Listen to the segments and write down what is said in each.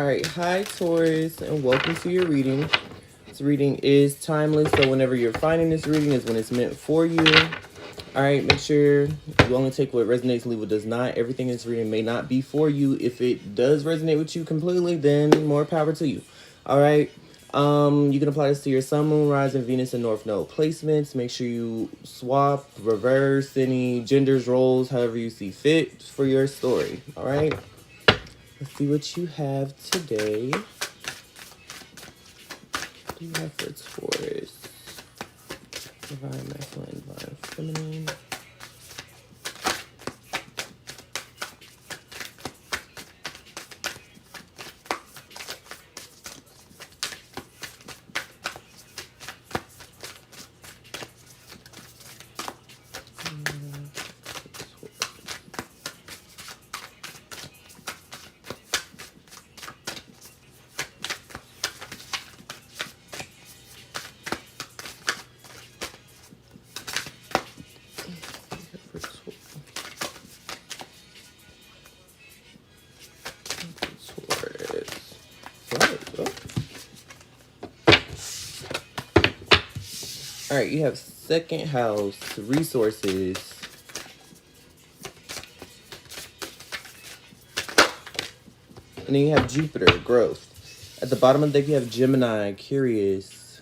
All right, hi Taurus, and welcome to your reading. This reading is timeless, so whenever you're finding this reading is when it's meant for you. All right, make sure you only take what resonates, leave what does not. Everything in this reading may not be for you. If it does resonate with you completely, then more power to you. All right. You can apply this to your sun, moon, rising, Venus, and North Node placements. Make sure you swap, reverse any genders, roles, however you see fit for your story. All right. Let's see what you have today. What do you have for Taurus? Divine masculine, divine feminine. All right, you have second house, resources. And then you have Jupiter, growth. At the bottom of the deck, you have Gemini, curious.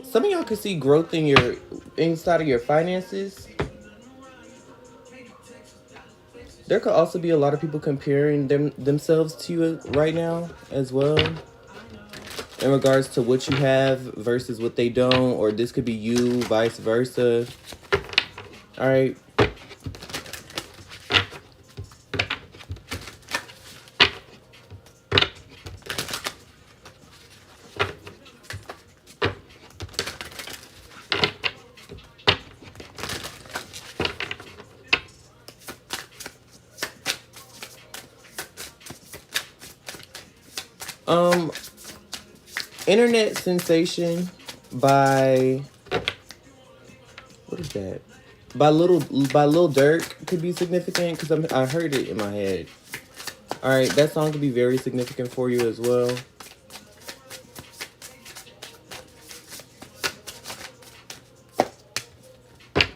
Some of y'all could see growth in your inside of your finances. There could also be a lot of people comparing themselves to you right now as well, in regards to what you have versus what they don't, or this could be you, vice versa. All right. Internet sensation by, what is that? By Lil Durk could be significant because I heard it in my head. All right, that song could be very significant for you as well.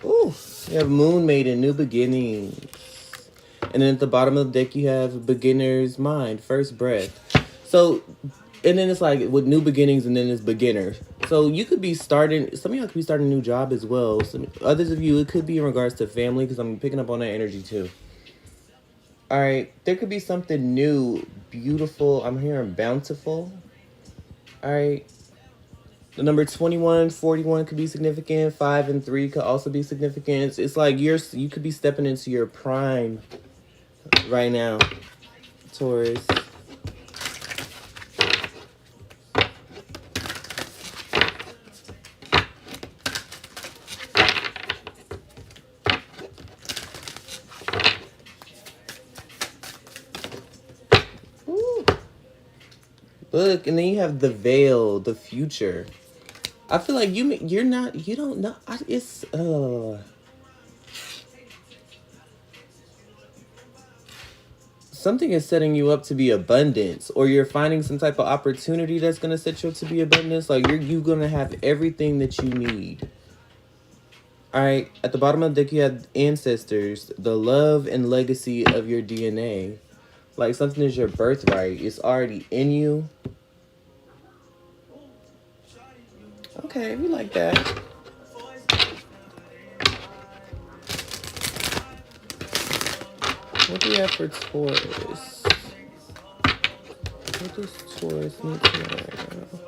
Ooh, you have Moon Maiden, New Beginnings. And then at the bottom of the deck, you have Beginner's Mind, First Breath. So, and then it's like with New Beginnings, and then it's Beginner. So you could be starting, some of y'all could be starting a new job as well. Some others of you, it could be in regards to family, because I'm picking up on that energy too. All right, there could be something new, beautiful. I'm hearing bountiful. All right. The number 21, 41 could be significant. 5 and 3 could also be significant. It's like you could be stepping into your prime right now, Taurus. Ooh. Look, and then you have the veil, the future. I feel like you don't know. It's something is setting you up to be abundance, or you're finding some type of opportunity that's going to set you up to be abundance. Like you're going to have everything that you need. All right. At the bottom of the deck, you have ancestors, the love and legacy of your DNA. Like something is your birthright. It's already in you. Okay, we like that. What do you have for Taurus? What does Taurus need to know right now?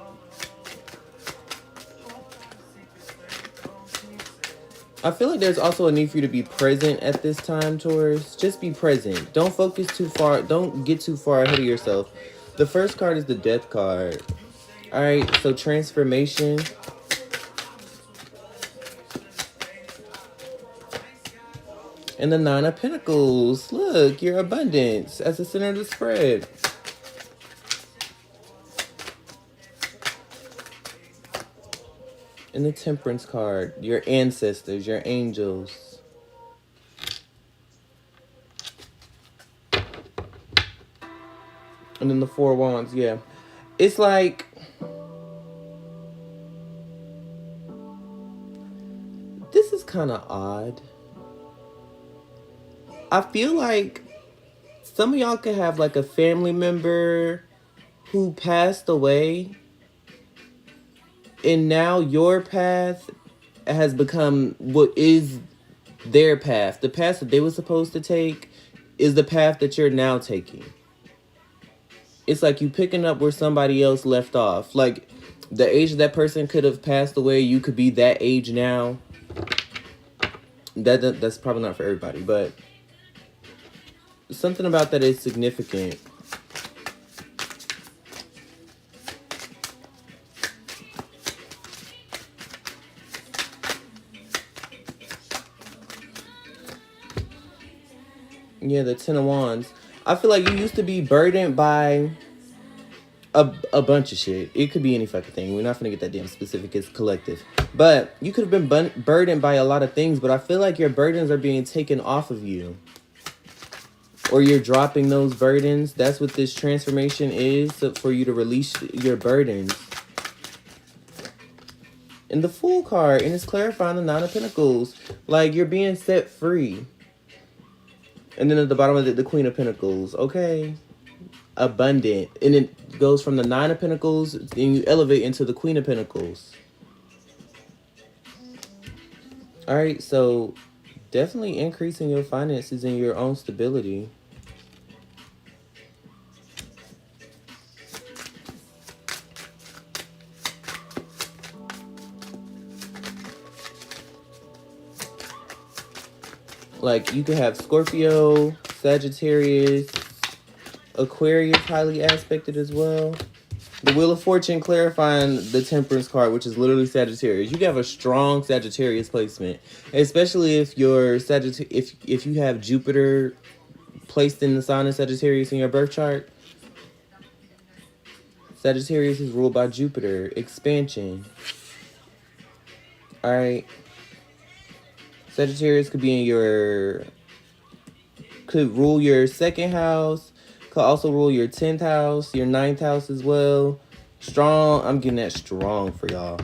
I feel like there's also a need for you to be present at this time, Taurus. Just be present. Don't focus too far. Don't get too far ahead of yourself. The first card is the Death card. All right, so transformation. And the Nine of Pentacles. Look, your abundance as the center of the spread. And the Temperance card, your ancestors, your angels. And then the Four Wands, yeah. It's like, this is kind of odd. I feel like some of y'all could have like a family member who passed away, and now your path has become what is their path. The path that they were supposed to take is the path that you're now taking. It's like you picking up where somebody else left off. Like the age that person could have passed away, you could be that age now. That's probably not for everybody, but something about that is significant. Yeah, the Ten of Wands. I feel like you used to be burdened by a bunch of shit. It could be any fucking thing. We're not gonna get that damn specific. It's collective. But you could have been burdened by a lot of things, but I feel like your burdens are being taken off of you. Or you're dropping those burdens. That's what this transformation is, for you to release your burdens. And the Fool card, and it's clarifying the Nine of Pentacles. Like, you're being set free. And then at the bottom of it, the Queen of Pentacles. Okay. Abundant. And it goes from the Nine of Pentacles, and you elevate into the Queen of Pentacles. Alright, so definitely increasing your finances and your own stability. Like, you could have Scorpio, Sagittarius, Aquarius highly aspected as well. The Wheel of Fortune clarifying the Temperance card, which is literally Sagittarius. You can have a strong Sagittarius placement, especially if your if you have Jupiter placed in the sign of Sagittarius in your birth chart. Sagittarius is ruled by Jupiter, expansion. All right. Sagittarius could be in could rule your second house, could also rule your 10th house, your 9th house as well. Strong, I'm getting that strong for y'all.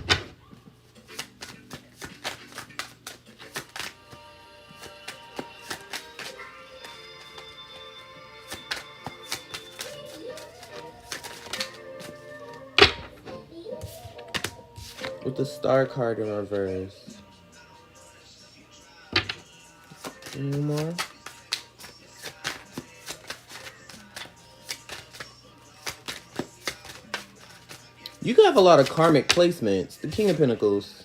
With the Star card in reverse. Any more? You can have a lot of karmic placements. The King of Pentacles.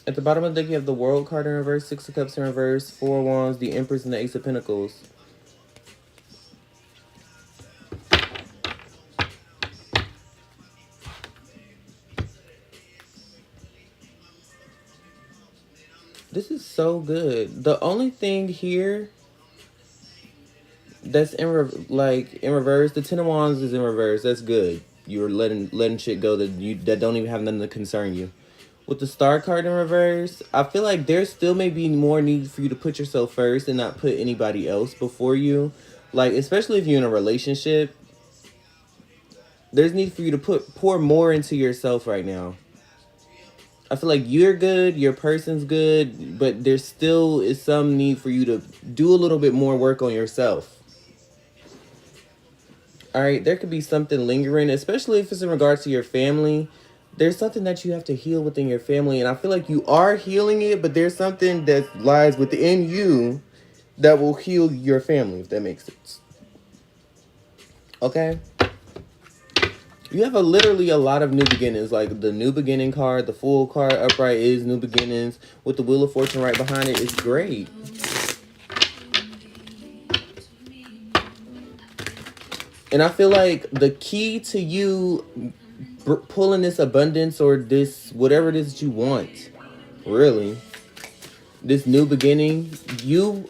At the bottom of the deck, you have the World card in reverse, Six of Cups in reverse, Four Wands, the Empress, and the Ace of Pentacles. This is so good. The only thing here that's in reverse, the Ten of Wands is in reverse. That's good. You're letting shit go that don't even have nothing to concern you. With the Star card in reverse, I feel like there still may be more need for you to put yourself first and not put anybody else before you. Like, especially if you're in a relationship, there's need for you to pour more into yourself right now. I feel like you're good, your person's good, but there still is some need for you to do a little bit more work on yourself. All right, there could be something lingering, especially if it's in regards to your family. There's something that you have to heal within your family, and I feel like you are healing it, but there's something that lies within you that will heal your family, if that makes sense. Okay? You have literally a lot of new beginnings, like the New Beginning card, the Fool card upright is new beginnings. With the Wheel of Fortune right behind it, it's great. And I feel like the key to you pulling this abundance or this, whatever it is that you want, really, this new beginning, you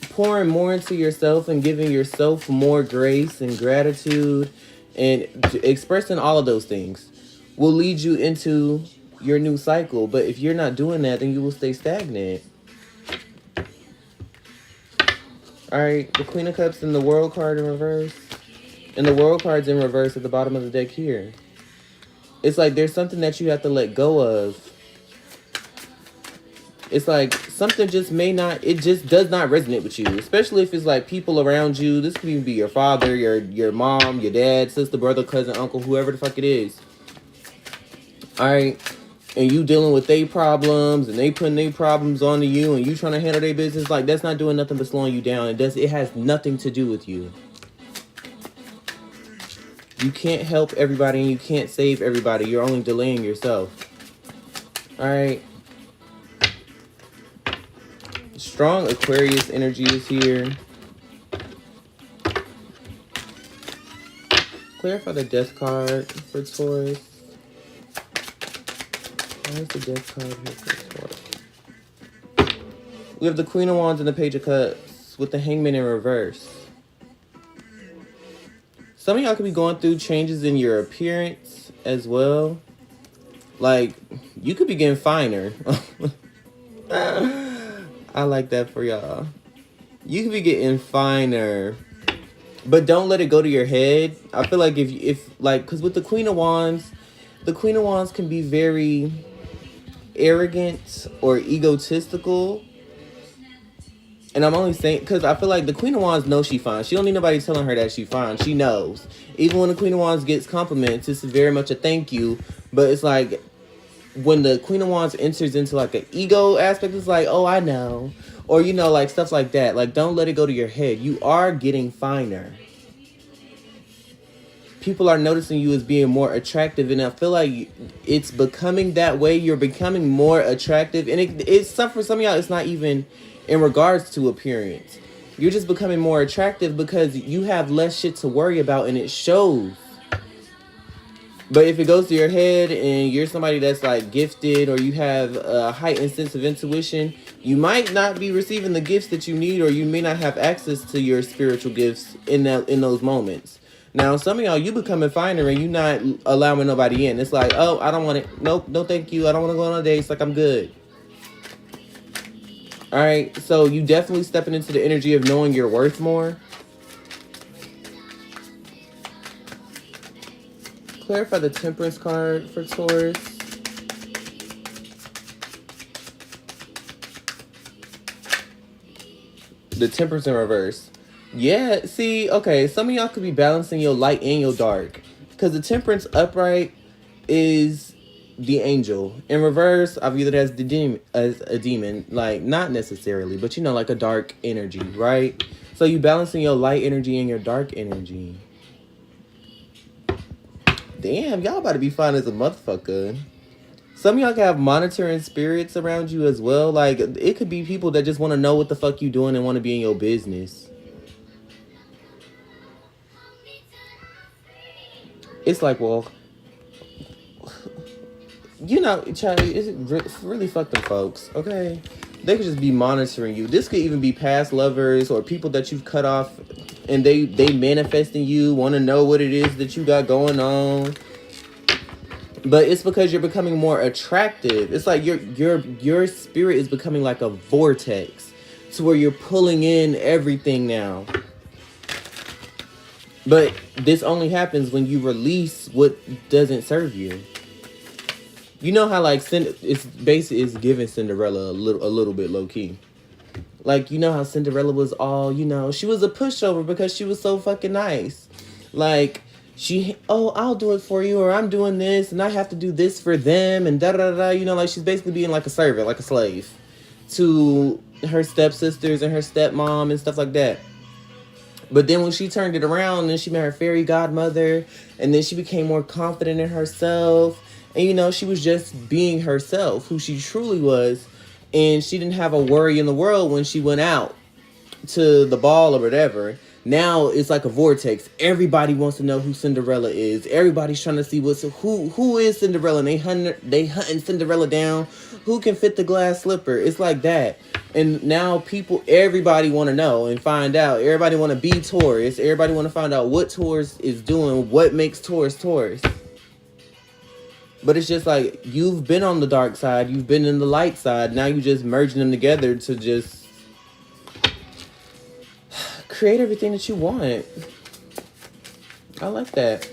pouring more into yourself and giving yourself more grace and gratitude and expressing all of those things will lead you into your new cycle. But if you're not doing that, then you will stay stagnant. All right, the Queen of Cups and the World card in reverse. And the World card's in reverse at the bottom of the deck here. It's like there's something that you have to let go of. It's like something just it just does not resonate with you. Especially if it's like people around you. This could even be your father, your mom, your dad, sister, brother, cousin, uncle, whoever the fuck it is. All right. And you dealing with their problems and they putting their problems onto you and you trying to handle their business. Like, that's not doing nothing but slowing you down. It has nothing to do with you. You can't help everybody and you can't save everybody. You're only delaying yourself. All right. Strong Aquarius energy is here. Clarify the Death card for Taurus. Why is the Death card here for Taurus? We have the Queen of Wands and the Page of Cups with the Hangman in reverse. Some of y'all could be going through changes in your appearance as well. Like, you could be getting finer. I like that for y'all. You could be getting finer. But don't let it go to your head. I feel like because with the Queen of Wands can be very arrogant or egotistical. And I'm only saying, because I feel like the Queen of Wands knows she fine. She don't need nobody telling her that she fine. She knows. Even when the Queen of Wands gets compliments, it's very much a thank you. But it's like, when the Queen of Wands enters into like an ego aspect, it's like, oh, I know. Or, you know, like stuff like that. Like, don't let it go to your head. You are getting finer. People are noticing you as being more attractive. And I feel like it's becoming that way. You're becoming more attractive. And it's for some of y'all, it's not even in regards to appearance. You're just becoming more attractive because you have less shit to worry about and it shows. But if it goes to your head and you're somebody that's like gifted or you have a heightened sense of intuition, you might not be receiving the gifts that you need, or you may not have access to your spiritual gifts in those moments. Now, some of y'all, you becoming finer and you not allowing nobody in. It's like, oh, I don't want it. Nope, no thank you. I don't want to go on a date. It's like, I'm good. All right, so you definitely stepping into the energy of knowing your worth more. Clarify the Temperance card for Taurus. The Temperance in reverse. Yeah, see, okay, some of y'all could be balancing your light and your dark. Because the Temperance upright is the angel. In reverse, I view it as a demon. Like, not necessarily, but you know, like a dark energy, right? So you balancing your light energy and your dark energy. Damn, y'all about to be fine as a motherfucker. Some of y'all can have monitoring spirits around you as well. Like, it could be people that just want to know what the fuck you doing and want to be in your business. It's like, well, you know, Charlie, it's really fucked them folks, okay? They could just be monitoring you. This could even be past lovers or people that you've cut off and they manifesting you, want to know what it is that you got going on. But it's because you're becoming more attractive. It's like your spirit is becoming like a vortex to where you're pulling in everything now. But this only happens when you release what doesn't serve you. You know how like it's giving Cinderella a little bit low key. Like, you know how Cinderella was all, you know, she was a pushover because she was so fucking nice. Like, I'll do it for you, or I'm doing this and I have to do this for them and da-da-da-da. You know, like she's basically being like a servant, like a slave to her stepsisters and her stepmom and stuff like that. But then when she turned it around and she met her fairy godmother and then she became more confident in herself. And, you know, she was just being herself, who she truly was. And she didn't have a worry in the world when she went out to the ball or whatever. Now it's like a vortex. Everybody wants to know who Cinderella is. Everybody's trying to see who is Cinderella. And they hunting Cinderella down. Who can fit the glass slipper? It's like that. And now everybody want to know and find out. Everybody want to be Taurus. Everybody want to find out what Taurus is doing. What makes Taurus Taurus. But it's just like, you've been on the dark side. You've been in the light side. Now you just merging them together to just create everything that you want. I like that.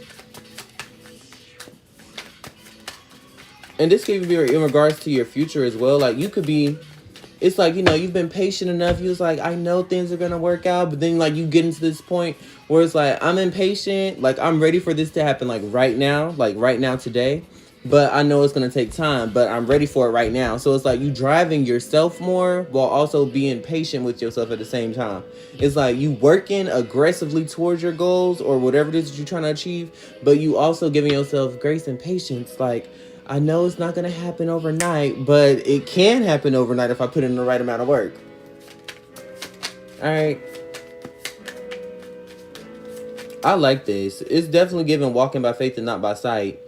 And this could be in regards to your future as well. Like, you could be, it's like, you know, you've been patient enough. You was like, I know things are going to work out. But then, like, you get into this point where it's like, I'm impatient. Like, I'm ready for this to happen, like, right now. Like, right now, today. But I know it's going to take time. But I'm ready for it right now. So it's like you driving yourself more while also being patient with yourself at the same time. It's like you working aggressively towards your goals or whatever it is that you're trying to achieve. But you also giving yourself grace and patience. Like, I know it's not going to happen overnight, but it can happen overnight if I put in the right amount of work. All right. I like this. It's definitely giving walking by faith and not by sight.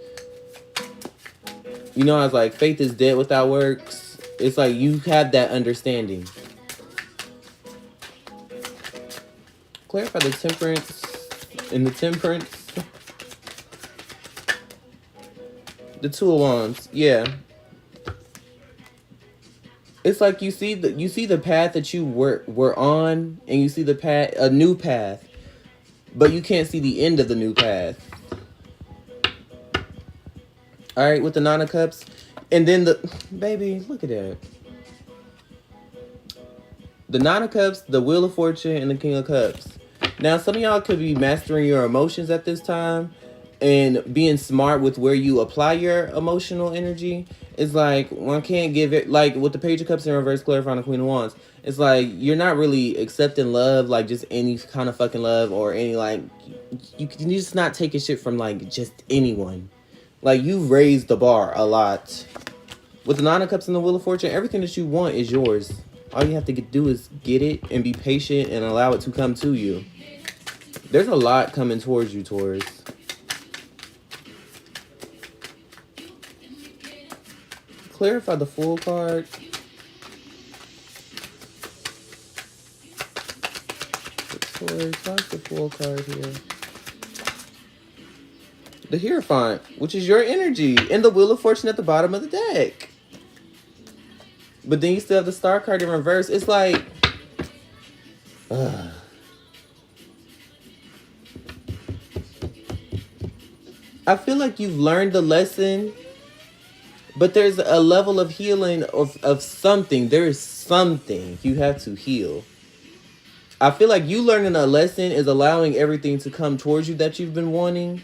You know, I was like, faith is dead without works. It's like you have that understanding. Clarify the temperance and the temperance. The Two of Wands, yeah. It's like you see the path that you were on, and you see the path, a new path, but you can't see the end of the new path. All right, with the Nine of Cups, and then baby, look at that. The Nine of Cups, the Wheel of Fortune, and the King of Cups. Now, some of y'all could be mastering your emotions at this time and being smart with where you apply your emotional energy. It's like, one can't give it, like with the Page of Cups in reverse, clarifying the Queen of Wands. It's like, you're not really accepting love, like just any kind of fucking love or any, like, you just not taking shit from, like, just anyone. Like, you've raised the bar a lot. With the Nine of Cups and the Wheel of Fortune, everything that you want is yours. All you have to do is get it and be patient and allow it to come to you. There's a lot coming towards you, Taurus. Clarify the Fool card. Taurus, what's the Fool card here? The Hierophant, which is your energy, and the Wheel of Fortune at the bottom of the deck. But then you still have the Star card in reverse. It's like, I feel like you've learned the lesson, but there's a level of healing of something. There is something you have to heal. I feel like you learning a lesson is allowing everything to come towards you that you've been wanting.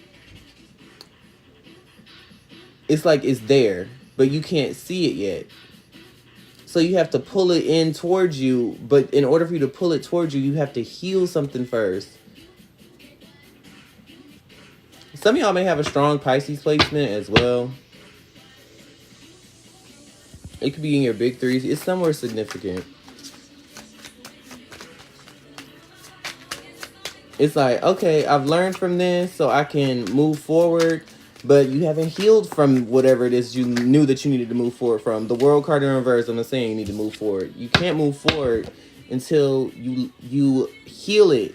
It's like it's there, but you can't see it yet. So you have to pull it in towards you, but in order for you to pull it towards you, you have to heal something first. Some of y'all may have a strong Pisces placement as well. It could be in your big threes. It's somewhere significant. It's like, okay, I've learned from this, so I can move forward. But you haven't healed from whatever it is you knew that you needed to move forward from. The World card in reverse, I'm not saying you need to move forward. You can't move forward until you heal it.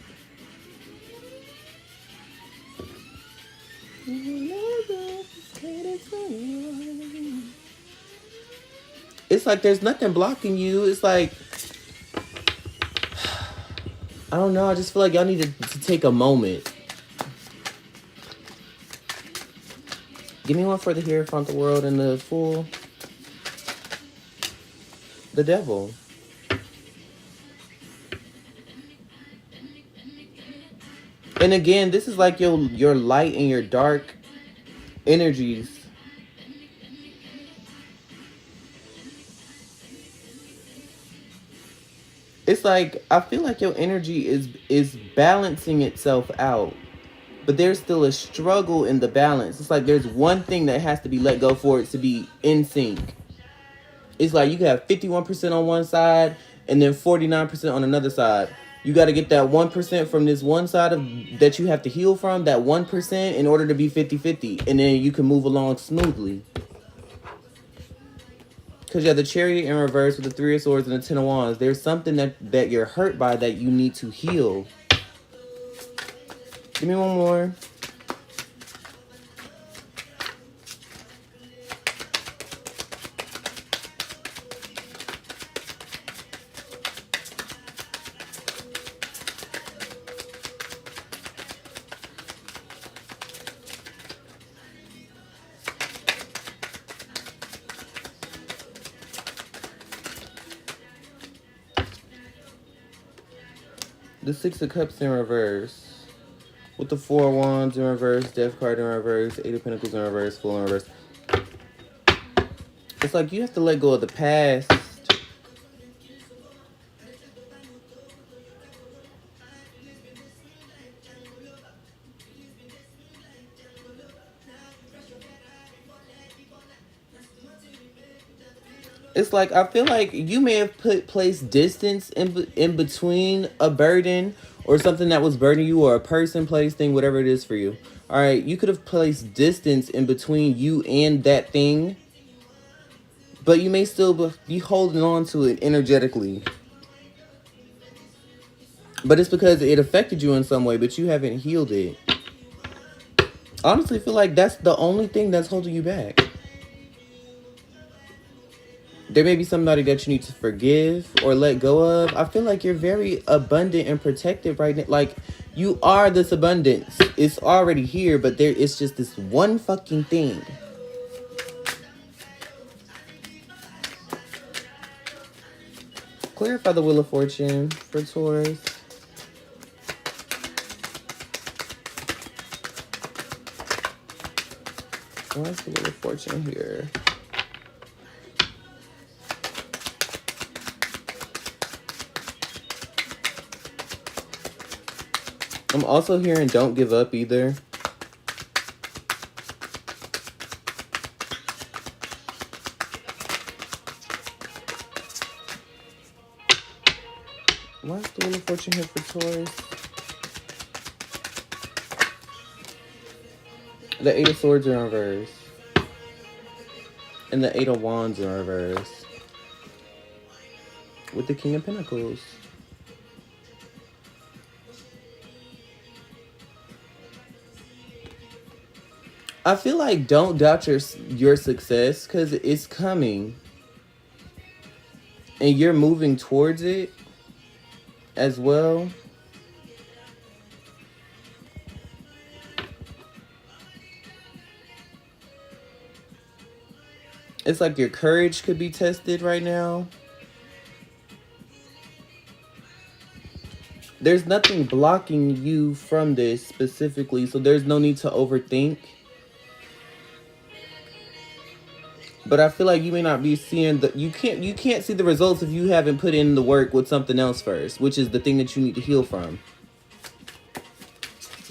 It's like there's nothing blocking you. It's like, I don't know. I just feel like y'all need to take a moment. Give me one for the Hierophant, the World, and the Fool. The Devil. And again, this is like your light and your dark energies. It's like, I feel like your energy is balancing itself out. But there's still a struggle in the balance. It's like there's one thing that has to be let go for it to be in sync. It's like you can have 51% on one side and then 49% on another side. You got to get that 1% from this one side of that you have to heal from, that 1% in order to be 50-50. And then you can move along smoothly. Because you have the Chariot in reverse with the Three of Swords and the Ten of Wands. There's something that you're hurt by that you need to heal. Give me one more. The Six of Cups in reverse. With the Four of Wands in reverse, Death card in reverse, Eight of Pentacles in reverse, Fool in reverse. It's like you have to let go of the past. It's like, I feel like you may have placed distance in between a burden or something that was burdening you, or a person, place, thing, whatever it is for you. All right, you could have placed distance in between you and that thing, but you may still be holding on to it energetically. But it's because it affected you in some way, but you haven't healed it. Honestly, I feel like that's the only thing that's holding you back. There may be somebody that you need to forgive or let go of. I feel like you're very abundant and protected right now. Like, you are this abundance. It's already here, but it's just this one fucking thing. Clarify the Wheel of Fortune for Taurus. What's the Wheel of Fortune here? I'm also hearing don't give up either. Why is the Wheel of Fortune here for Taurus? The Eight of Swords are in reverse. And the Eight of Wands are in reverse. With the King of Pentacles. I feel like don't doubt your success, because it's coming. And you're moving towards it as well. It's like your courage could be tested right now. There's nothing blocking you from this specifically, so there's no need to overthink. But I feel like you may not be seeing you can't see the results if you haven't put in the work with something else first, which is the thing that you need to heal from.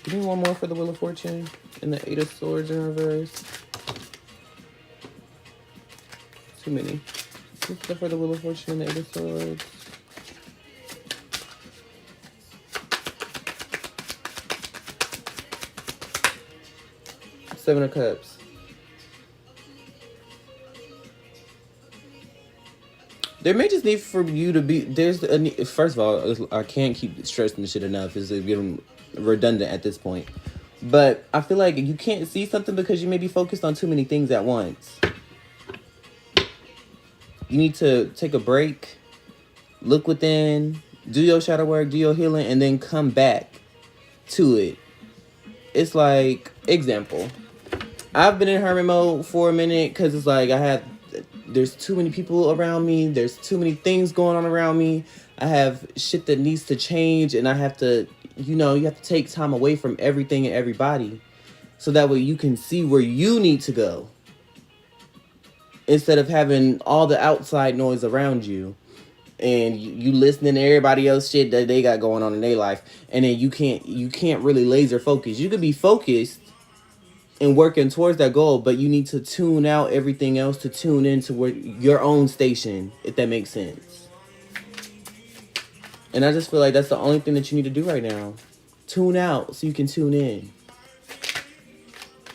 Give me one more for the Wheel of Fortune and the Eight of Swords in reverse. Too many. Just for the Wheel of Fortune and the Eight of Swords. Seven of Cups. There may just need for you to be, first of all, I can't keep stressing this shit enough. It's getting redundant at this point. But I feel like you can't see something because you may be focused on too many things at once. You need to take a break, look within, do your shadow work, do your healing, and then come back to it. It's like, example, I've been in hermit mode for a minute because it's like there's too many people around me. There's too many things going on around me. I have shit that needs to change, and I have to, you have to take time away from everything and everybody so that way you can see where you need to go instead of having all the outside noise around you and you listening to everybody else shit that they got going on in their life, and then you can't really laser focus. You could be focused and working towards that goal, but you need to tune out everything else to tune into your own station, if that makes sense. And I just feel like that's the only thing that you need to do right now. Tune out so you can tune in.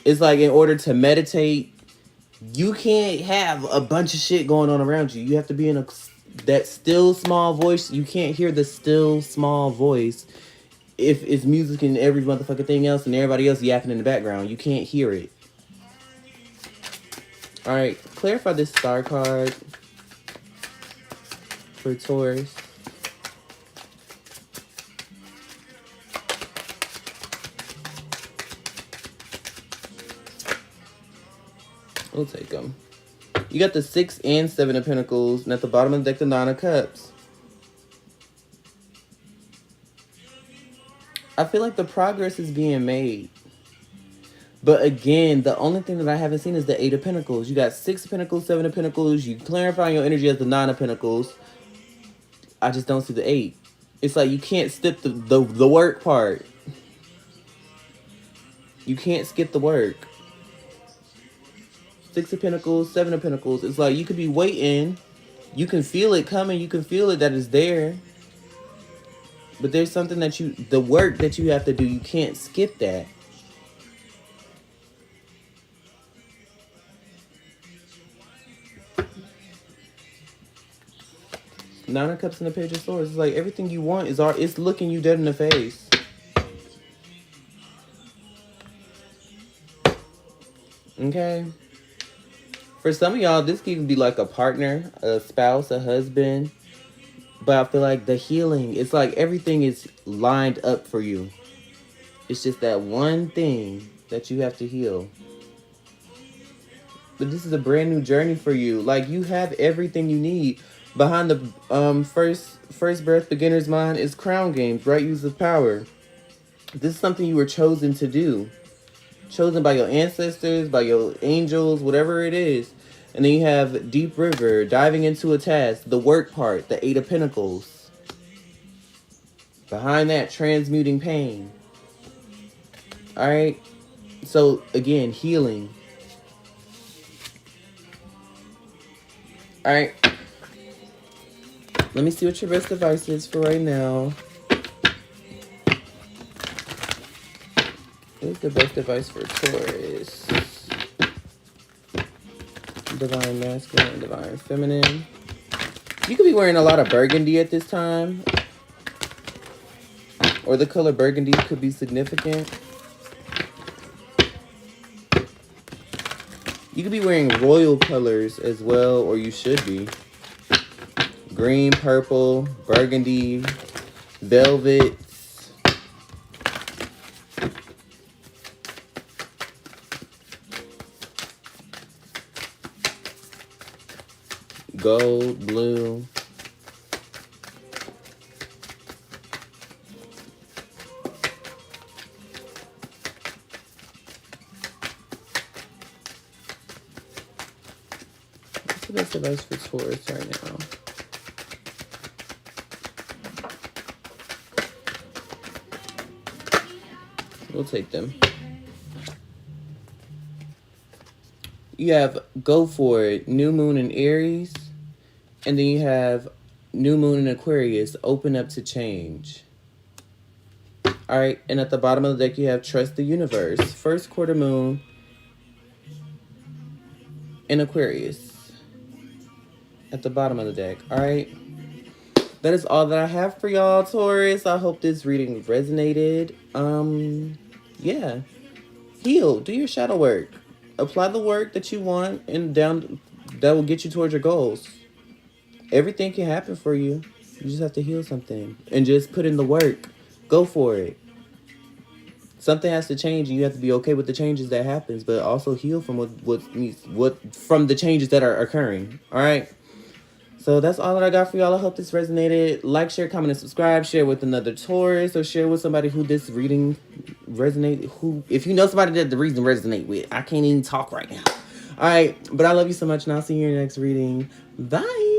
It's like in order to meditate, you can't have a bunch of shit going on around you. You have to be in that still small voice. You can't hear the still small voice if it's music and every motherfucking thing else and everybody else yapping in the background. You can't hear it. Alright, clarify this star card for Taurus. We'll take them. You got the 6 and 7 of Pentacles, and at the bottom of the deck, the 9 of Cups. I feel like the progress is being made. But again, the only thing that I haven't seen is the 8 of Pentacles. You got 6 of Pentacles, 7 of Pentacles. You clarifying your energy as the 9 of Pentacles. I just don't see the 8. It's like you can't skip the work part. You can't skip the work. 6 of Pentacles, 7 of Pentacles. It's like you could be waiting. You can feel it coming. You can feel it that it's there. But there's something that the work that you have to do, you can't skip that. Nine of Cups and the Page of Swords. It's like everything you want it's looking you dead in the face. Okay. For some of y'all, this could even be like a partner, a spouse, a husband. But I feel like the healing, it's like everything is lined up for you. It's just that one thing that you have to heal. But this is a brand new journey for you. Like, you have everything you need. Behind the first breath, beginner's mind is crown games, right use of power. This is something you were chosen to do. Chosen by your ancestors, by your angels, whatever it is. And then you have Deep River, diving into a task, the work part, the 8 of Pentacles. Behind that, transmuting pain. Alright? So, again, healing. Alright. Let me see what your best advice is for right now. What is the best advice for Taurus? Divine Masculine, Divine Feminine. You could be wearing a lot of burgundy at this time. Or the color burgundy could be significant. You could be wearing royal colors as well, or you should be. Green, purple, burgundy, velvet. Gold, blue. What's the best advice for Taurus right now? We'll take them. You have go for it, new moon in Aries. And then you have new moon in Aquarius, open up to change. All right, and at the bottom of the deck, you have trust the universe. First quarter moon in Aquarius. At the bottom of the deck, all right? That is all that I have for y'all, Taurus. I hope this reading resonated. Yeah. Heal, do your shadow work. Apply the work that you want and that will get you towards your goals. Everything can happen for you. You just have to heal something. And just put in the work. Go for it. Something has to change and you have to be okay with the changes that happens. But also heal from from the changes that are occurring. Alright? So that's all that I got for y'all. I hope this resonated. Like, share, comment, and subscribe. Share with another Taurus. Or share with somebody who this reading resonated. If you know somebody that the reading resonate with. I can't even talk right now. Alright? But I love you so much and I'll see you in your next reading. Bye!